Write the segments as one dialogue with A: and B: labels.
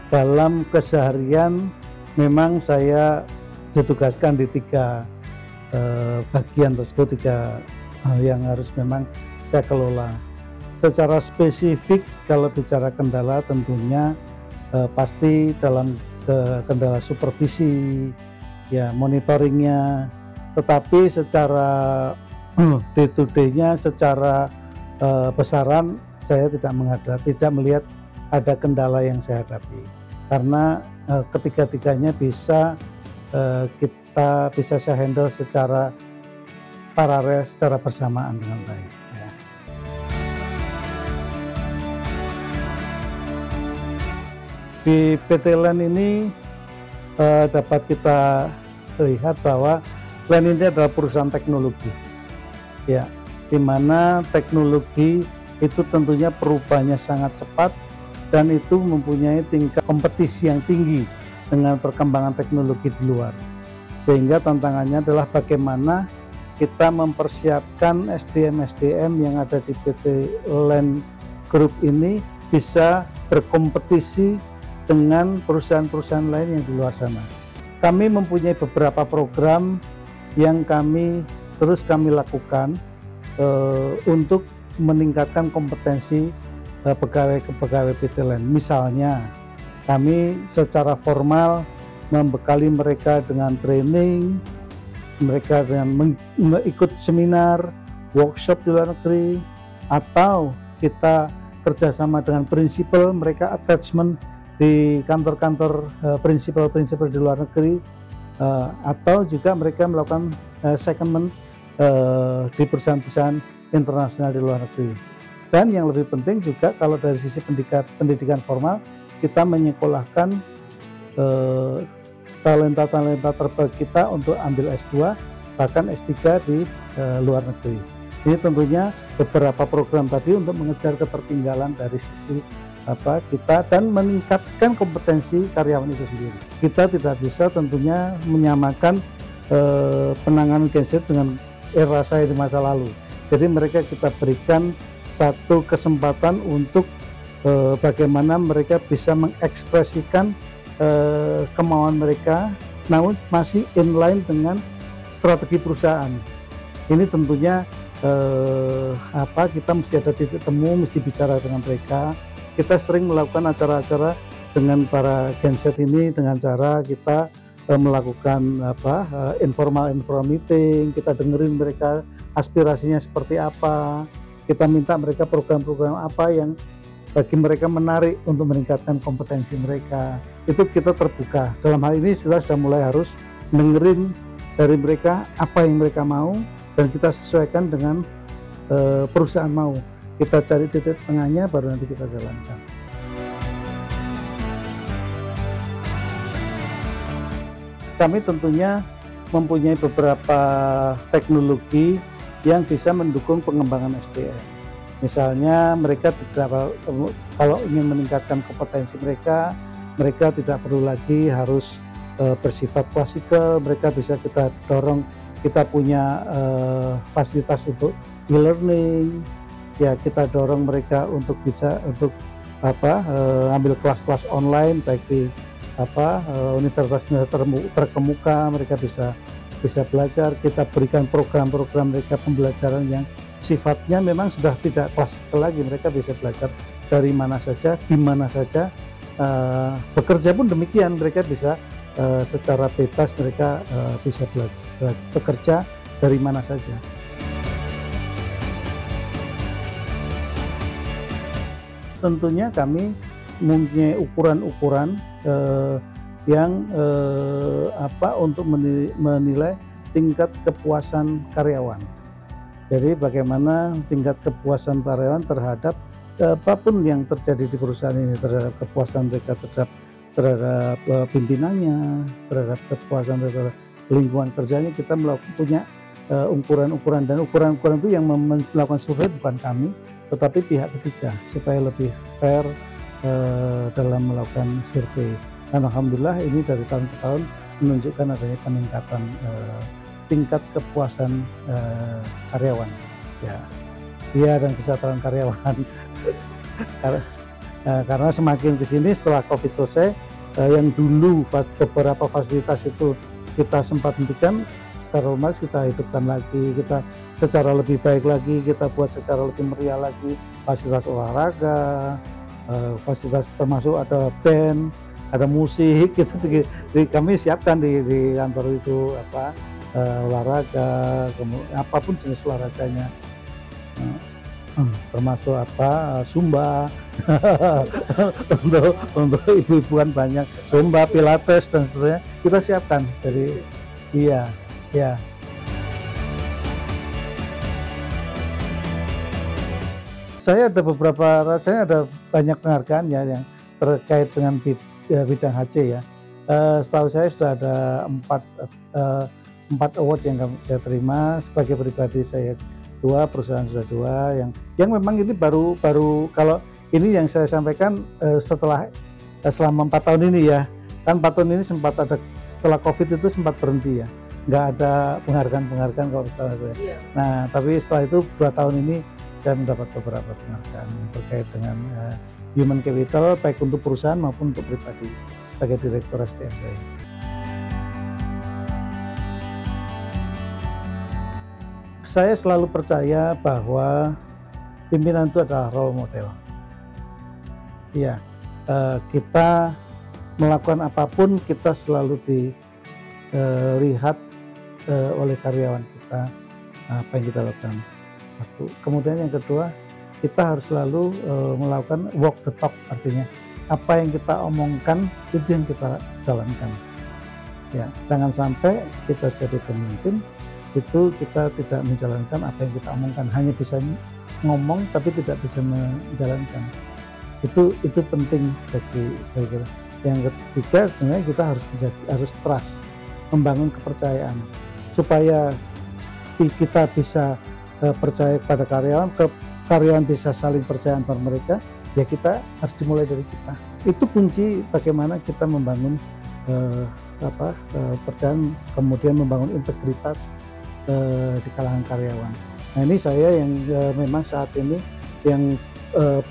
A: dalam keseharian memang saya ditugaskan di tiga bagian tersebut, tiga yang harus memang saya kelola. Secara spesifik kalau bicara kendala tentunya pasti dalam kendala supervisi, ya monitoringnya, tetapi secara day to day-nya, secara besaran saya tidak melihat ada kendala yang saya hadapi, karena ketiga-tiganya bisa saya handle secara paralel, secara bersamaan dengan baik. Ya. Di PT LAN ini dapat kita lihat bahwa LAN ini adalah perusahaan teknologi, ya, di mana teknologi itu tentunya perubahannya sangat cepat dan itu mempunyai tingkat kompetisi yang tinggi dengan perkembangan teknologi di luar. Sehingga tantangannya adalah bagaimana kita mempersiapkan SDM-SDM yang ada di PT LAN Group ini bisa berkompetisi dengan perusahaan-perusahaan lain yang di luar sana. Kami mempunyai beberapa program yang terus kami lakukan untuk meningkatkan kompetensi pegawai PT LAN. Misalnya, kami secara formal membekali mereka dengan training, mereka dengan ikut seminar, workshop di luar negeri, atau kita kerjasama dengan prinsipal, mereka attachment di kantor-kantor prinsipal di luar negeri, atau juga mereka melakukan secondment di perusahaan-perusahaan internasional di luar negeri. Dan yang lebih penting juga kalau dari sisi pendidikan formal, kita menyekolahkan talenta-talenta terbaik kita untuk ambil S2 bahkan S3 di luar negeri. Ini tentunya beberapa program tadi untuk mengejar ketertinggalan dari sisi kita dan meningkatkan kompetensi karyawan itu sendiri. Kita tidak bisa tentunya menyamakan penanganan genset dengan era saya di masa lalu. Jadi mereka kita berikan satu kesempatan untuk bagaimana mereka bisa mengekspresikan kemauan mereka, namun masih inline dengan strategi perusahaan. Ini tentunya kita mesti ada titik temu, mesti bicara dengan mereka. Kita sering melakukan acara-acara dengan para genset ini dengan cara kita melakukan informal meeting, kita dengerin mereka aspirasinya seperti apa, kita minta mereka program-program apa yang bagi mereka menarik untuk meningkatkan kompetensi mereka. Itu kita terbuka. Dalam hal ini kita sudah mulai harus dengerin dari mereka apa yang mereka mau dan kita sesuaikan dengan perusahaan mau. Kita cari titik tengahnya baru nanti kita jalankan. Kami tentunya mempunyai beberapa teknologi yang bisa mendukung pengembangan SDM. Misalnya mereka kalau ingin meningkatkan kompetensi mereka tidak perlu lagi harus bersifat klasikal, mereka bisa kita dorong, kita punya fasilitas untuk e-learning, ya kita dorong mereka untuk ambil kelas-kelas online baik di universitas terkemuka, mereka bisa belajar. Kita berikan program-program mereka pembelajaran yang sifatnya memang sudah tidak klasikal lagi, mereka bisa belajar dari mana saja, di mana saja. Bekerja pun demikian, mereka bisa secara bebas mereka bisa bekerja dari mana saja. Tentunya kami mempunyai ukuran-ukuran yang untuk menilai tingkat kepuasan karyawan. Jadi bagaimana tingkat kepuasan karyawan terhadap apapun yang terjadi di perusahaan ini, terhadap kepuasan mereka terhadap pimpinannya, terhadap kepuasan terhadap lingkungan kerjanya, kita punya ukuran-ukuran, dan ukuran-ukuran itu yang melakukan survei bukan kami, tetapi pihak ketiga supaya lebih fair dalam melakukan survei. Dan alhamdulillah ini dari tahun ke tahun menunjukkan adanya peningkatan tingkat kepuasan karyawan, ya dan kesejahteraan karyawan. Karena semakin ke sini setelah COVID selesai, yang dulu beberapa fasilitas itu kita sempat hentikan, secara otomatis kita hidupkan lagi, kita secara lebih baik lagi, kita buat secara lebih meriah lagi, fasilitas olahraga, fasilitas termasuk ada band, ada musik, gitu. Kami siapkan di kantor itu olahraga, apapun jenis olahraganya, termasuk Zumba. untuk ibu-ibuan banyak Zumba, Pilates dan seterusnya kita siapkan dari iya. Saya ada banyak penghargaan ya yang terkait dengan bidang HC ya. Setahu saya sudah ada 4 award yang saya terima sebagai pribadi. Saya 2, perusahaan sudah 2 yang memang ini baru kalau ini yang saya sampaikan selama 4 tahun ini ya. Kan 4 tahun ini sempat ada, setelah COVID itu sempat berhenti ya, nggak ada penghargaan kalau misalnya saya. Iya. Nah tapi setelah itu 2 tahun ini saya mendapat beberapa penghargaan yang terkait dengan human capital baik untuk perusahaan maupun untuk pribadi sebagai Direktur SDM. Saya selalu percaya bahwa pimpinan itu adalah role model. Iya, kita melakukan apapun kita selalu dilihat oleh karyawan kita apa yang kita lakukan. Satu. Kemudian yang kedua, kita harus selalu melakukan walk the talk, artinya apa yang kita omongkan itu yang kita jalankan. Ya, jangan sampai kita jadi pemimpin itu kita tidak menjalankan apa yang kita omongkan, hanya bisa ngomong tapi tidak bisa menjalankan. Itu penting bagi kita. Yang ketiga sebenarnya kita harus trust, membangun kepercayaan supaya kita bisa percaya kepada karyawan bisa saling percaya antar mereka. Ya kita harus dimulai dari kita. Itu kunci bagaimana kita membangun kepercayaan, kemudian membangun integritas di kalangan karyawan. Nah ini saya yang memang saat ini yang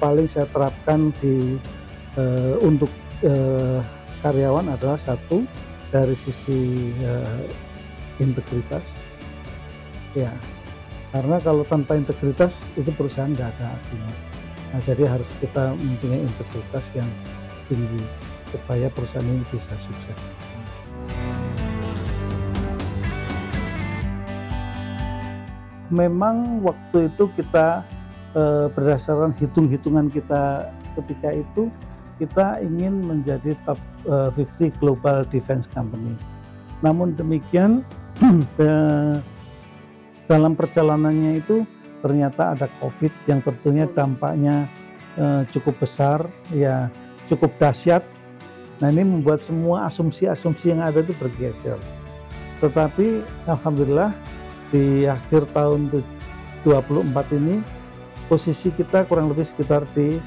A: paling saya terapkan untuk karyawan adalah satu dari sisi integritas, ya karena kalau tanpa integritas itu perusahaan nggak ada artinya. Nah jadi harus kita mempunyai integritas yang tinggi supaya perusahaan ini bisa sukses. Memang waktu itu kita berdasarkan hitung-hitungan kita ketika itu kita ingin menjadi top 50 global defense company. Namun demikian dalam perjalanannya itu ternyata ada COVID yang tentunya dampaknya cukup besar, ya cukup dahsyat. Nah ini membuat semua asumsi-asumsi yang ada itu bergeser. Tetapi alhamdulillah di akhir tahun 24 ini posisi kita kurang lebih sekitar di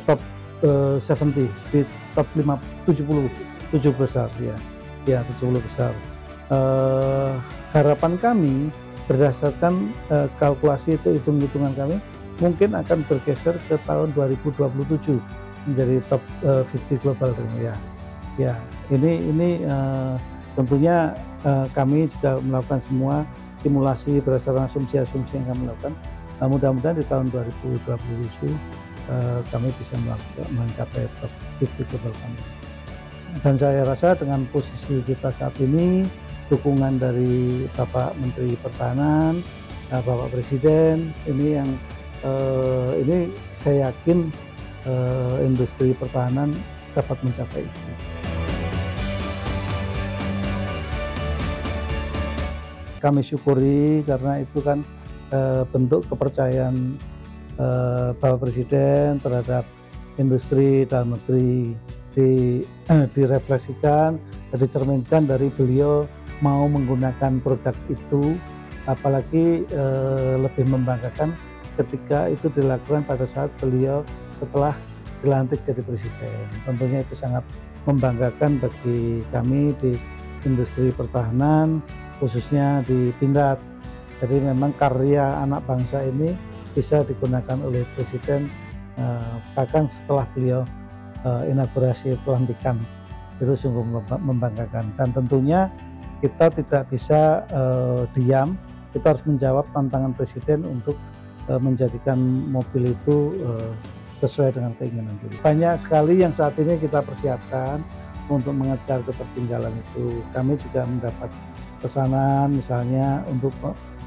A: top 70, di top 70 besar ya 70 besar. Harapan kami berdasarkan kalkulasi itu, hitung-hitungan kami mungkin akan bergeser ke tahun 2027 menjadi top 50 global ya. Ini tentunya kami juga melakukan semua simulasi berdasarkan asumsi-asumsi yang kami lakukan. Nah, mudah-mudahan di tahun 2027 kami bisa mencapai top 50 global company. Dan saya rasa dengan posisi kita saat ini, dukungan dari Bapak Menteri Pertahanan, Bapak Presiden, ini yang ini saya yakin industri pertahanan dapat mencapai itu. Kami syukuri karena itu kan bentuk kepercayaan Bapak Presiden terhadap industri dalam negeri, direfleksikan, dicerminkan dari beliau mau menggunakan produk itu, apalagi lebih membanggakan ketika itu dilakukan pada saat beliau setelah dilantik jadi presiden. Tentunya itu sangat membanggakan bagi kami di industri pertahanan, khususnya di Pindad. Jadi memang karya anak bangsa ini bisa digunakan oleh presiden Bahkan setelah beliau inaugurasi pelantikan, itu sungguh membanggakan. Dan tentunya kita tidak bisa diam, kita harus menjawab tantangan Presiden untuk menjadikan mobil itu sesuai dengan keinginan beliau. Banyak sekali yang saat ini kita persiapkan untuk mengejar ketertinggalan itu. Kami juga mendapat pesanan misalnya untuk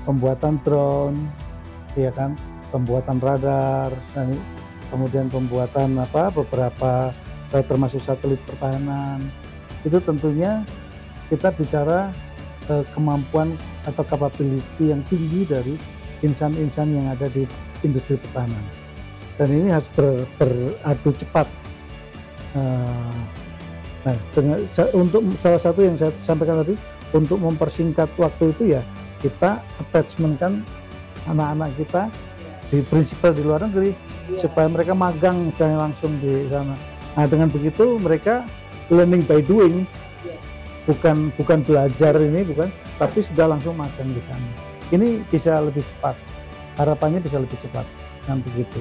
A: pembuatan drone, ya kan, pembuatan radar, dan kemudian pembuatan beberapa termasuk satelit pertahanan. Itu tentunya kita bicara kemampuan atau capability yang tinggi dari insan-insan yang ada di industri pertahanan. Dan ini harus beradu cepat. Nah, untuk salah satu yang saya sampaikan tadi, untuk mempersingkat waktu itu ya kita attachment kan anak-anak kita di prinsipal di luar negeri supaya mereka magang istilahnya langsung di sana. Nah, dengan begitu mereka learning by doing, bukan belajar ini, tapi sudah langsung magang di sana. Ini bisa lebih cepat, harapannya bisa lebih cepat dengan begitu.